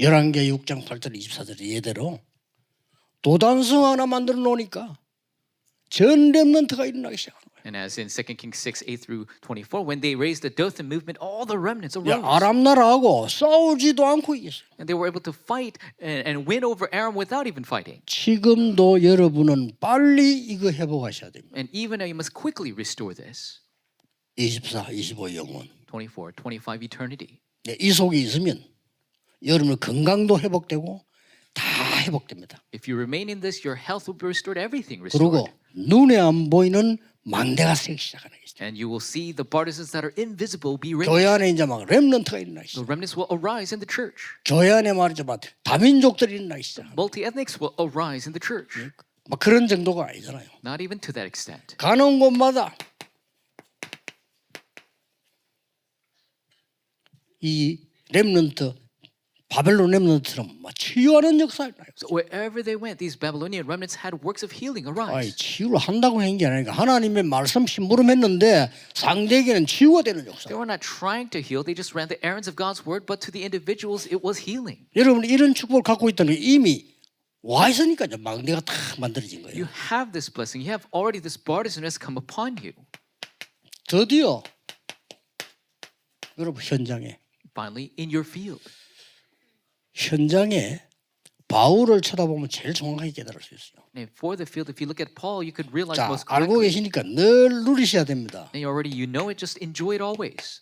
[SPEAKER 1] 열왕기 6장 8절 24절 예대로 도단성 하나 만들어 놓으니까 전 렘넌트가 일어나기 시작하는 거예요.
[SPEAKER 2] And as in 2 Kings 6, 8 through 24, when they raised the Dothan movement, all the remnants
[SPEAKER 1] 야,
[SPEAKER 2] arose.
[SPEAKER 1] 아람 나라하고 싸우지도 않고 이겼어요.
[SPEAKER 2] And they were able to fight and win over Aram without even fighting.
[SPEAKER 1] 지금도 여러분은 빨리 이거 회복하셔야 됩니다.
[SPEAKER 2] And even now, you must quickly restore this.
[SPEAKER 1] 24, 25 영원.
[SPEAKER 2] 24, 25 eternity.
[SPEAKER 1] 네, 이 속에 있으면 여러분의 건강도 회복되고 다 회복됩니다.
[SPEAKER 2] If you remain in this, your health will be restored, everything
[SPEAKER 1] 그리고
[SPEAKER 2] restored.
[SPEAKER 1] 눈에 안 보이는 망대가 세기 시작하는 것이죠.
[SPEAKER 2] And you will see the partisans that are invisible be raised.
[SPEAKER 1] 교회 안에 이제 막 렘넌트가 일어나기
[SPEAKER 2] The
[SPEAKER 1] 시작.
[SPEAKER 2] remnants will arise in the church.
[SPEAKER 1] 교회 안에 말이죠, 막 다민족들이 일어나기 시작.
[SPEAKER 2] Multi-ethnics will arise in the church.
[SPEAKER 1] 막 그런 정도가 아니잖아요.
[SPEAKER 2] Not even to that extent.
[SPEAKER 1] 가는 곳마다 이 렘넌트 바벨론 렘넌트처럼 막 치유하는 역사를 나요.
[SPEAKER 2] So wherever they went, these Babylonian remnants had works of healing
[SPEAKER 1] 아이,
[SPEAKER 2] arise.
[SPEAKER 1] 치유를 한다고 한 게 아니라 하나님의 말씀 심부름했는데 상대에게는 치유가 되는 역사.
[SPEAKER 2] They were not trying to heal, they just ran the errands of God's word, but to the individuals, it was healing.
[SPEAKER 1] 여러분 이런 축복을 갖고 있다는 게 이미 와 있으니까 이제 망대가 탁 만들어진
[SPEAKER 2] You
[SPEAKER 1] 거예요.
[SPEAKER 2] have this blessing. You have already this partisan has come upon you.
[SPEAKER 1] 드디어 여러분 현장에
[SPEAKER 2] Finally, in your field.
[SPEAKER 1] 현장에 바울을 쳐다보면 제일 정확하게 깨달을 수 있어요.
[SPEAKER 2] And for the field, if you look at Paul, you could realize
[SPEAKER 1] 자,
[SPEAKER 2] most
[SPEAKER 1] 알고
[SPEAKER 2] correctly.
[SPEAKER 1] 계시니까 늘 누리셔야 됩니다.
[SPEAKER 2] And you know it, just enjoy it always.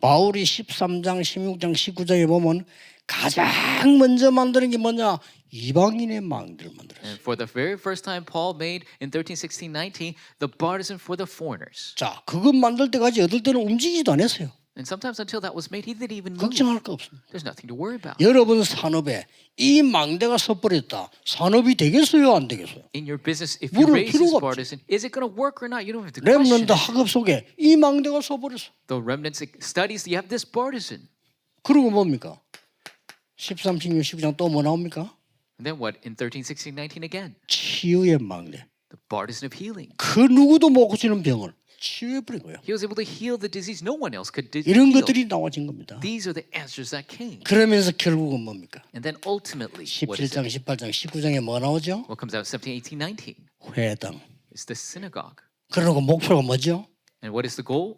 [SPEAKER 1] 바울이 13장, 16장, 19장에 보면 가장 먼저 만드는 게 뭐냐? 이방인의 망대를 만들었어요.
[SPEAKER 2] And for the very first time, Paul made in 13, 16, 19, the partisan for the foreigners.
[SPEAKER 1] 자, 그것 만들 때까지 얻을 때는 움직이지도 않았어요.
[SPEAKER 2] And sometimes until that was made, he didn't even move.
[SPEAKER 1] 걱정할 거 없습니다.
[SPEAKER 2] There's nothing to worry about.
[SPEAKER 1] 여러분 산업에 이 망대가 서버렸다. 산업이 되겠어요, 안 되겠어요?
[SPEAKER 2] In your business, if you
[SPEAKER 1] 물을
[SPEAKER 2] raise this
[SPEAKER 1] 필요가 없지.
[SPEAKER 2] partisan, is it going to work or not? You don't have to question
[SPEAKER 1] 렘넌트
[SPEAKER 2] it.
[SPEAKER 1] 학업 속에 이 망대가 서버렸어.
[SPEAKER 2] The remnants studies, you have this partisan.
[SPEAKER 1] 그리고 뭡니까? 13, 16, 19장 또 뭐 나옵니까?
[SPEAKER 2] And then what? In 13, 16, 19 again,
[SPEAKER 1] 치유의 망대.
[SPEAKER 2] the partisan of healing.
[SPEAKER 1] 그 누구도 못 고치는 병을 치유해버린 거예요.
[SPEAKER 2] He was able to heal the disease no one else could
[SPEAKER 1] 이런
[SPEAKER 2] heal.
[SPEAKER 1] 것들이 나와진 겁니다.
[SPEAKER 2] These are the answers that came.
[SPEAKER 1] 그러면서 결국은 뭡니까?
[SPEAKER 2] And then ultimately, what is
[SPEAKER 1] 17장,
[SPEAKER 2] it?
[SPEAKER 1] 18장, 19장에 뭐 나오죠?
[SPEAKER 2] What comes out of 17, 18, 19?
[SPEAKER 1] 회당.
[SPEAKER 2] It's the synagogue.
[SPEAKER 1] 그러고 목표가 뭐죠?
[SPEAKER 2] And what is the goal?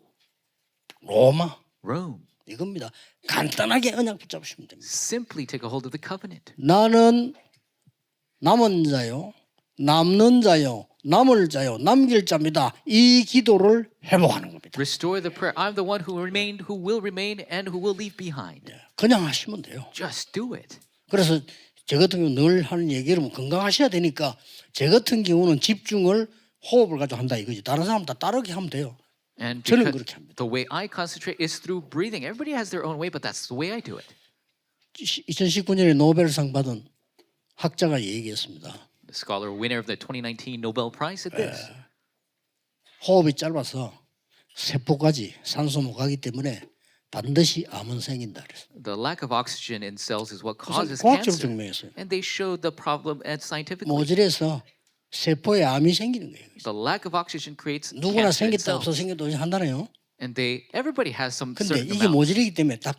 [SPEAKER 1] 로마.
[SPEAKER 2] Rome.
[SPEAKER 1] 이겁니다. 간단하게 언약 붙잡으시면 됩니다.
[SPEAKER 2] Simply take a hold of the covenant.
[SPEAKER 1] 나는 남은 자요, 남는 자요, 남을 자요, 남길 자입니다. 이 기도를 회복하는 겁니다.
[SPEAKER 2] Restore the prayer. I'm the one who remained, who will remain, and who will leave behind.
[SPEAKER 1] 그냥 하시면 돼요.
[SPEAKER 2] Just do it.
[SPEAKER 1] 그래서 저 같은 경우 늘 하는 얘기를 건강하셔야 되니까 저 같은 경우는 집중을 호흡을 가지고 한다 이거지. 다른 사람 다 따르게 하면 돼요.
[SPEAKER 2] And
[SPEAKER 1] 저는
[SPEAKER 2] because
[SPEAKER 1] 그렇게 합니다.
[SPEAKER 2] the way I concentrate is through breathing. Everybody has their own way, but that's the way I do it.
[SPEAKER 1] 2019년에 노벨상 받은 학자가 얘기했습니다.
[SPEAKER 2] The scholar winner of the 2019 Nobel Prize said this.
[SPEAKER 1] 호흡이 짧아서 세포까지 산소 못 가기 때문에 반드시 암은 생긴다 그랬어요.
[SPEAKER 2] The lack of oxygen in cells is what causes
[SPEAKER 1] 과학적으로
[SPEAKER 2] cancer.
[SPEAKER 1] 증명했어요.
[SPEAKER 2] And they showed the problem and scientifically.
[SPEAKER 1] 모질에서 세포에 암이 생기는 거예요.
[SPEAKER 2] The lack of oxygen creates
[SPEAKER 1] 누구나
[SPEAKER 2] cancer in
[SPEAKER 1] 생겼다 없어
[SPEAKER 2] cells.
[SPEAKER 1] 생겼다 한다네요.
[SPEAKER 2] And everybody has some
[SPEAKER 1] 근데
[SPEAKER 2] certain
[SPEAKER 1] 이게
[SPEAKER 2] amount.
[SPEAKER 1] 모질이기 때문에 딱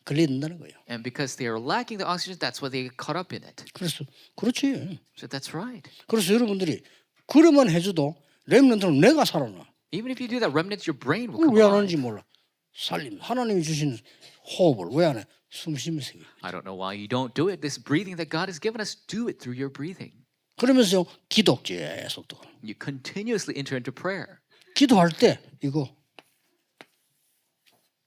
[SPEAKER 1] 걸린다는 거예요.
[SPEAKER 2] And because they are lacking the oxygen, that's why they get caught up in it.
[SPEAKER 1] 그래서 그렇지.
[SPEAKER 2] So that's right.
[SPEAKER 1] 그래서 여러분들이 그러면 해줘도 렘넌트는 내가 살아나.
[SPEAKER 2] Even if you do that, remnants, your brain will
[SPEAKER 1] 그걸
[SPEAKER 2] come
[SPEAKER 1] 왜 안
[SPEAKER 2] alive.
[SPEAKER 1] 하는지 몰라. 살림. 하나님이 주신 호흡을 왜 안 해? 숨 쉬면서 해.
[SPEAKER 2] I don't know why you don't do it. This breathing that God has given us, do it through your breathing.
[SPEAKER 1] 그러면서 기도 계속 또.
[SPEAKER 2] You continuously enter into prayer.
[SPEAKER 1] 기도할 때 이거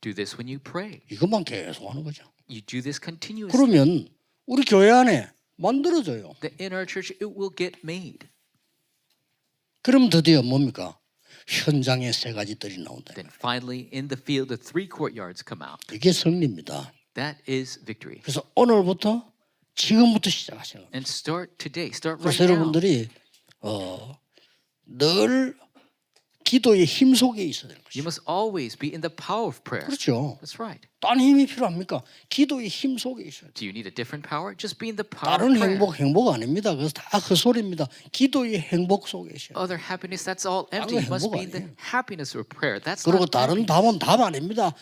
[SPEAKER 2] Do this when you pray.
[SPEAKER 1] 이것만 계속 하는 거죠.
[SPEAKER 2] You do this continuously.
[SPEAKER 1] 그러면 우리 교회 안에 만들어져요.
[SPEAKER 2] That in our church it will get made.
[SPEAKER 1] 그럼 드디어 뭡니까? 현장에 세 가지 뜰이 나온다.
[SPEAKER 2] Then finally in the field the three courtyards come out.
[SPEAKER 1] 이게 승리입니다.
[SPEAKER 2] That is victory.
[SPEAKER 1] 그래서 오늘부터 지금부터 시작하시는 거예요.
[SPEAKER 2] And start today. Start
[SPEAKER 1] 그래서
[SPEAKER 2] right now.
[SPEAKER 1] 여러분들이 늘 기도의 힘 속에 있어야 되는
[SPEAKER 2] You
[SPEAKER 1] 것이죠.
[SPEAKER 2] must always be in the power of prayer.
[SPEAKER 1] 그렇죠.
[SPEAKER 2] That's right.
[SPEAKER 1] 딴 힘이 필요합니까? 기도의 힘 속에 있어야 돼요.
[SPEAKER 2] Do you need a different power? Just be in the power of
[SPEAKER 1] 다른
[SPEAKER 2] prayer.
[SPEAKER 1] 행복 아닙니다. 그래서 다 헛소리입니다. 기도의 행복 속에 있어요.
[SPEAKER 2] Other happiness, that's all empty. You must be in the happiness of prayer. That's
[SPEAKER 1] 그리고
[SPEAKER 2] not
[SPEAKER 1] 다른
[SPEAKER 2] happiness.
[SPEAKER 1] 답은 답 아닙니다.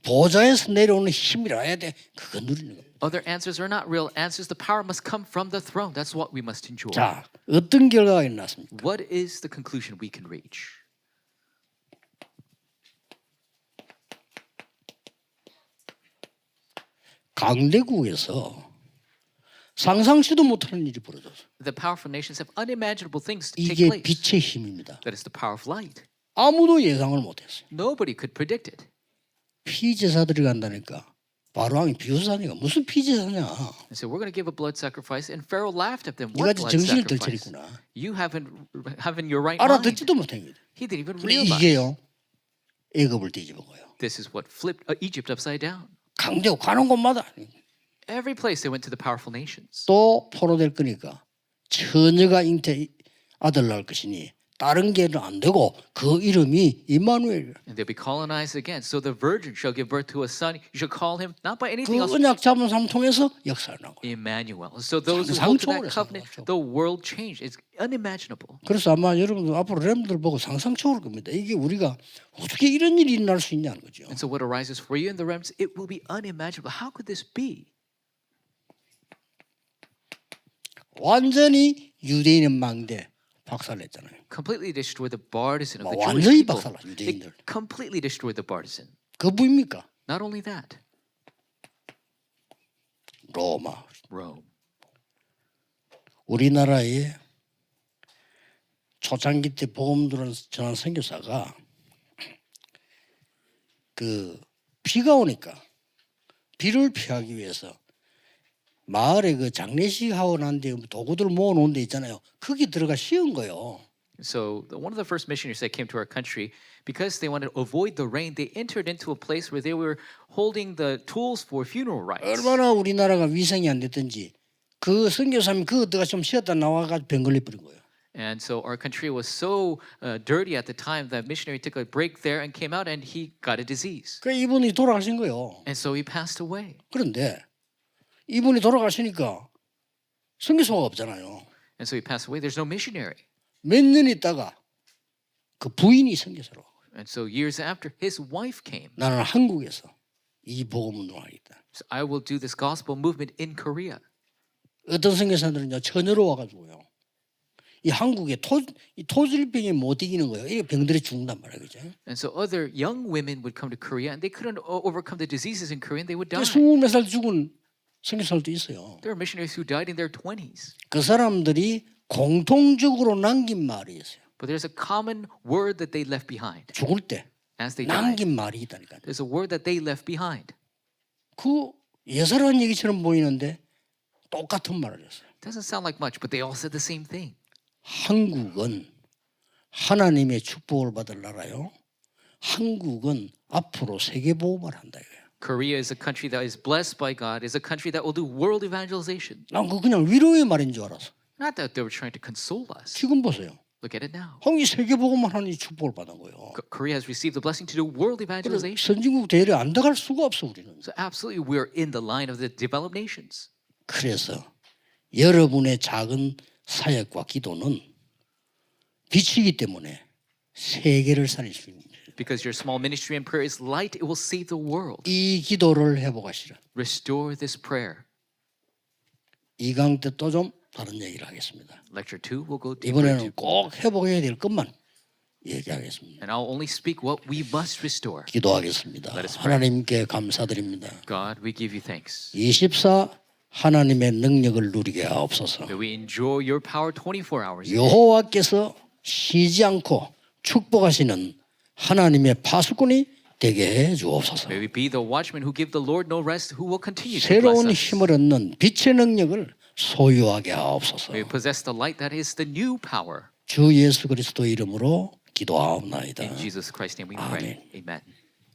[SPEAKER 1] 보좌에서 내려오는 힘이라 해야 돼. 그거 누리는 겁니다.
[SPEAKER 2] Other answers are not real answers. The power must come from the throne. That's what we must enjoy.
[SPEAKER 1] 자, 어떤 결과가 일어났습니까?
[SPEAKER 2] What is the conclusion we can reach?
[SPEAKER 1] 강대국에서 상상치도 못하는 일이 벌어졌어요.
[SPEAKER 2] The powerful nations have unimaginable things to take
[SPEAKER 1] 이게
[SPEAKER 2] place.
[SPEAKER 1] 빛의 힘입니다.
[SPEAKER 2] That is the power of light.
[SPEAKER 1] 아무도 예상을 못했어요.
[SPEAKER 2] Nobody could predict it.
[SPEAKER 1] 피제사들이 간다니까 바로왕이 비웃으니까 무슨 피제사냐?
[SPEAKER 2] And so we're going to give a blood sacrifice. And Pharaoh laughed at them.
[SPEAKER 1] 네가
[SPEAKER 2] What blood
[SPEAKER 1] 정신을
[SPEAKER 2] sacrifice?
[SPEAKER 1] 들치겠구나.
[SPEAKER 2] You haven't your right mind.
[SPEAKER 1] 알아듣지도 못한 거예요.
[SPEAKER 2] He didn't even
[SPEAKER 1] 근데
[SPEAKER 2] realize.
[SPEAKER 1] 이게요, 애굽을 뒤집은 거예요.
[SPEAKER 2] This is what flipped Egypt upside down.
[SPEAKER 1] 강대국 가는 곳마다
[SPEAKER 2] Every place they went to the powerful nations.
[SPEAKER 1] 또 포로될 거니까 처녀가 잉태 아들 낳을 것이니 다른 개는 안 되고 그 이름이 임마누엘.
[SPEAKER 2] And they'll be colonized again. So the virgin shall give birth to a son. You shall call him not by
[SPEAKER 1] 그
[SPEAKER 2] anything else.
[SPEAKER 1] 언약 잡은 사람 통해서 역사를 난 거예요.
[SPEAKER 2] Emmanuel. So those who hold to that
[SPEAKER 1] 상상초월했어요,
[SPEAKER 2] covenant,
[SPEAKER 1] 상상초월.
[SPEAKER 2] the world changed. It's unimaginable.
[SPEAKER 1] 그래서 아마 여러분들 앞으로 렘들 보고 상상 초월 겁니다. 이게 우리가 어떻게 이런 일이 일어날 수 있냐는 거죠.
[SPEAKER 2] And so what arises for you in the realms, it will be unimaginable. How could this be?
[SPEAKER 1] 완전히 유대인의 망대 박살냈잖아요.
[SPEAKER 2] Completely destroyed the partisan of the
[SPEAKER 1] 뭐
[SPEAKER 2] Jewish
[SPEAKER 1] 완전히
[SPEAKER 2] people.
[SPEAKER 1] 박살나,
[SPEAKER 2] They
[SPEAKER 1] 유대인들.
[SPEAKER 2] completely destroyed the partisan.
[SPEAKER 1] 그 부입니까?
[SPEAKER 2] Not only that,
[SPEAKER 1] 로마.
[SPEAKER 2] Rome.
[SPEAKER 1] 우리나라에 초창기 때 복음 전한 선교사가 그 비가 오니까 비를 피하기 위해서 마을에 그 장례식 하고 난 뒤에 도구들 모아놓은 데 있잖아요. 거기 들어가 씌운 거예요.
[SPEAKER 2] So one of the first missionaries that came to our country, because they wanted to avoid the rain, they entered into a place where they were holding the tools for funeral rites.
[SPEAKER 1] 얼마나 우리나라가 위생이 안 됐든지 그 선교사님이 그 어디가 좀 쉬었다 나와가지고 병 걸려버린 거예요.
[SPEAKER 2] And so our country was so dirty at the time that missionary took a break there and came out and he got a disease.
[SPEAKER 1] 그 이분이 돌아가신 거예요.
[SPEAKER 2] And so he passed away.
[SPEAKER 1] 그런데 이분이 돌아가시니까 선교사가 없잖아요.
[SPEAKER 2] And so he passed away. There's no missionary.
[SPEAKER 1] 몇 년 있다가 그 부인이 선교사로
[SPEAKER 2] And so years after, his wife came.
[SPEAKER 1] 나는 한국에서 이 복음 운동하겠다.
[SPEAKER 2] So I will do this gospel movement in Korea.
[SPEAKER 1] 어떤 선교사들은요 처녀로 와가지고요 이 한국의 토질병에 못 이기는 거예요. 이게 병들이 죽는단 말이에요, 그죠?
[SPEAKER 2] And so other young women would come to Korea and they couldn't overcome the diseases in Korea and they would die.
[SPEAKER 1] 20몇 살 죽은 선교사들도 있어요.
[SPEAKER 2] There are missionaries who died in their 20s.
[SPEAKER 1] 그 사람들이 공통적으로 남긴 말이 있어요.
[SPEAKER 2] But there's a common word that they left behind.
[SPEAKER 1] 죽을 때
[SPEAKER 2] As they died,
[SPEAKER 1] 남긴 말이 있다니까요.
[SPEAKER 2] there's a word that they left behind.
[SPEAKER 1] 그 예사로운 얘기처럼 보이는데 똑같은 말을 했어요.
[SPEAKER 2] Doesn't sound like much, but they all said the same thing.
[SPEAKER 1] 한국은 하나님의 축복을 받을 나라요. 한국은 앞으로 세계 복음을 한다 이거예요.
[SPEAKER 2] Korea is a country that is blessed by God, is a country that will do world evangelization.
[SPEAKER 1] 난 그 그냥 위로의 말인 줄 알았어.
[SPEAKER 2] Not that they were trying to console us.
[SPEAKER 1] 지금 보세요.
[SPEAKER 2] Look at it now.
[SPEAKER 1] 한국이 세계 복음을 하는 이 축복을 받은 거예요.
[SPEAKER 2] Korea has received the blessing to do world evangelization.
[SPEAKER 1] 선진국 대열에 안 들어갈 수가 없어 우리는.
[SPEAKER 2] So absolutely, we're in the line of the developed nations.
[SPEAKER 1] 그래서 여러분의 작은 사역과 기도는 빛이기 때문에 세계를 살릴 수 있는 거예요.
[SPEAKER 2] Because your small ministry and prayer is light, it will save the world.
[SPEAKER 1] 이 기도를 회복하시라.
[SPEAKER 2] Restore this prayer.
[SPEAKER 1] 이 강의 때 또 좀 다른 얘기를 하겠습니다.
[SPEAKER 2] Lecture 2 will go deeper.
[SPEAKER 1] 이번에는 꼭 회복해야 될 것만 얘기하겠습니다.
[SPEAKER 2] And I'll only speak what we must restore.
[SPEAKER 1] 기도하겠습니다.
[SPEAKER 2] Let us pray.
[SPEAKER 1] 하나님께 감사드립니다.
[SPEAKER 2] God, we give you thanks.
[SPEAKER 1] 24 하나님의 능력을 누리게 하옵소서.
[SPEAKER 2] That we enjoy your power 24 hours.
[SPEAKER 1] 여호와께서 쉬지 않고 축복하시는 하나님의 파수꾼이 되게 해 주옵소서.
[SPEAKER 2] May we be the watchmen who give the Lord no rest, who will continue to bless
[SPEAKER 1] 새로운
[SPEAKER 2] us.
[SPEAKER 1] 힘을 얻는 빛의 능력을 소유하게 하옵소서.
[SPEAKER 2] May we possess the light that is the new power.
[SPEAKER 1] 주 예수 그리스도 이름으로 기도하옵나이다.
[SPEAKER 2] In Jesus Christ's name we pray.
[SPEAKER 1] Amen.
[SPEAKER 2] Amen.